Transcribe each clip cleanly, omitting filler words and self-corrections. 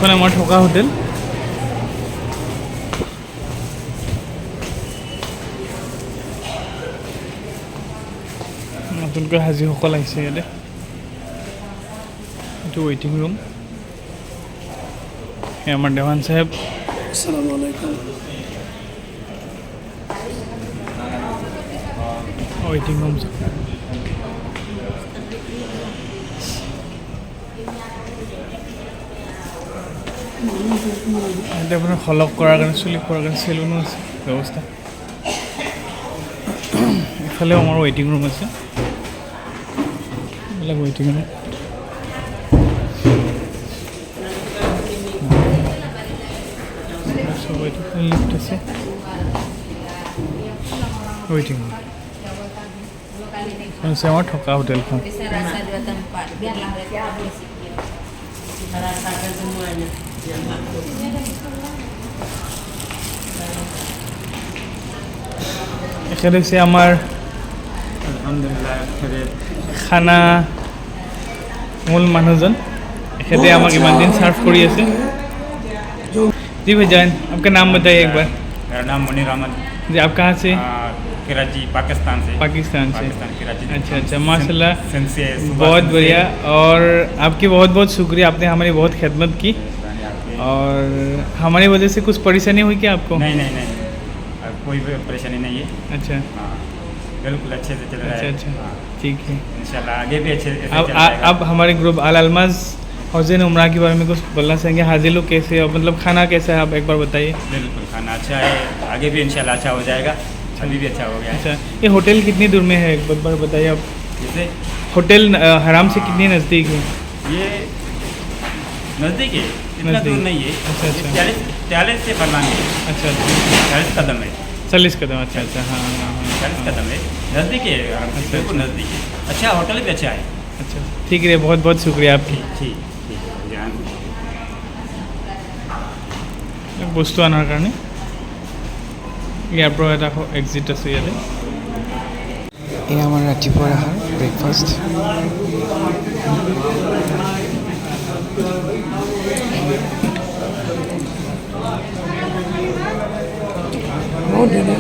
এইখন আমাৰ থকা হোটেল। নতুনকৈ হাজীসকল আহিছে ইয়াতে। এইটো ৱেইটিং ৰুম। এই আমাৰ দেৱান চাহেব। আসসালামু আলাইকুম। ৱেইটিং ৰুম ইয়াতে আপোনাৰ হলক কৰাৰ কাৰণে চুলি কৰাৰ কাৰণে চেলুনো আছে ব্যৱস্থা। এইফালেও আমাৰ ৱেইটিং ৰুম আছে। এইবিলাক ৱেইটিং ৰুম। লিফ্ট আছে ৱেইটিং ৰুম। হৈছে আমাৰ থকা হোটেলখন। এখানে হচ্ছে আমার খানা মূল মানুহজন। এখানে আমাকে ইমান दिन सर्व करी আছে। जी भाईजान आपका नाम बताइए एक बार। मेरा नाम मुनीर अहमद। जी आप कहाँ से? कराची पाकिस्तान से। पाकिस्तान से। कराची। अच्छा अच्छा माशाल्लाह से बहुत बढ़िया। और आपकी बहुत बहुत शुक्रिया, आपने हमारी बहुत खिदमत की। और हमारी वजह से कुछ परेशानी हुई क्या आपको? नहीं नहीं नहीं कोई परेशानी नहीं है। अच्छा बिल्कुल अच्छे से चल रहा है। अच्छा ठीक है इंशाल्लाह आगे भी अच्छे से अब हमारे ग्रुप अल अलमाज हौज़न उमरा के बारे में कुछ बोलना चाहेंगे? हाजी लोग कैसे और मतलब खाना कैसा है, आप एक बार बताइए। बिल्कुल खाना अच्छा है, आगे भी इंशाल्लाह अच्छा हो जाएगा। अभी भी अच्छा हो गया है। अच्छा ये होटल कितनी दूर में है एक बार बताइए आप। जैसे होटल हराम से कितनी नज़दीक है? ये नज़दीक है, इतना नज़दीक। दूर नहीं है। अच्छा अच्छा 40 से फरमान है। अच्छा 40 कदम है। 40 कदम। अच्छा अच्छा हाँ हाँ 40 कदम है, नज़दीक है, बिल्कुल नज़दीक है। अच्छा होटल भी अच्छा है। अच्छा ठीक है, बहुत बहुत शुक्रिया आपकी। ठीक ठीक ध्यान বস্তু আনাৰ কাৰণে ইয়াৰ পৰা এটা এক্সিট আছে ইয়াতে। এই আমাৰ ৰাতিপুৱাৰ আহাৰ ব্ৰেকফাষ্ট। বহুত ধুনীয়া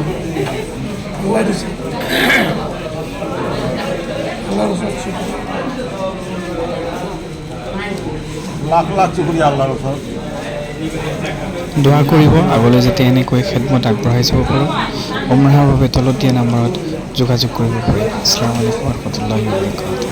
আল্লাহ দিছে। আল্লাহৰ ওচৰত লাখ লাখ শুক্ৰিয়া আল্লাহৰ ওচৰত। দোৱা কৰিব আগলৈ যাতে এনেকৈ খেদমত আগবঢ়াই যাব পাৰোঁ। উমৰাহৰ বাবে তলত দিয়া নম্বৰত যোগাযোগ কৰিব পাৰি। আসসালামু আলাইকুম ওয়া ৰাহমাতুল্লাহি ওয়া বাৰাকাতুহু।